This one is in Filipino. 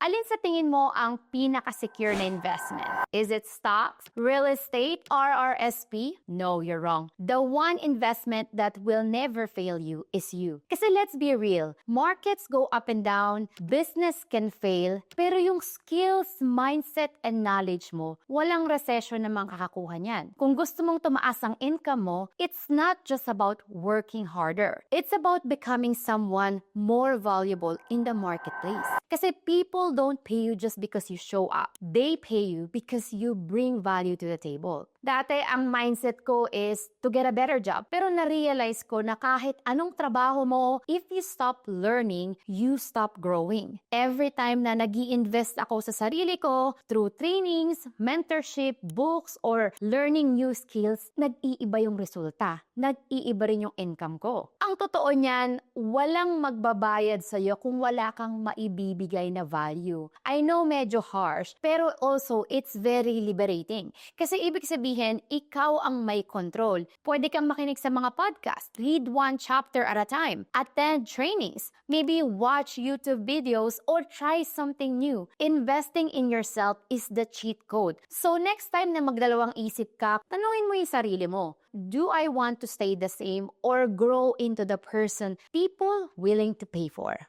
Alin sa tingin mo ang pinaka-secure na investment? Is it stocks, real estate, RRSP? No, you're wrong. The one investment that will never fail you is you. Kasi let's be real, markets go up and down, business can fail, pero yung skills, mindset, and knowledge mo, walang recession na makakakuha niyan. Kung gusto mong tumaas ang income mo, it's not just about working harder. It's about becoming someone more valuable in the marketplace. Kasi people don't pay you just because you show up. They pay you because you bring value to the table. Dati, ang mindset ko is to get a better job. Pero na-realize ko na kahit anong trabaho mo, if you stop learning, you stop growing. Every time na nag-i-invest ako sa sarili ko, through trainings, mentorship, books, or learning new skills, nag-iiba yung resulta. Nag-iiba rin yung income ko. Ang totoo niyan, walang magbabayad sa'yo kung wala kang maibibigay na value. I know medyo harsh, pero also it's very liberating. Kasi ibig sabihin, ikaw ang may control. Pwede kang makinig sa mga podcast, read one chapter at a time, attend trainings, maybe watch YouTube videos, or try something new. Investing in yourself is the cheat code. So next time na magdalawang isip ka, tanungin mo yung sarili mo, do I want to stay the same or grow into the person people willing to pay for?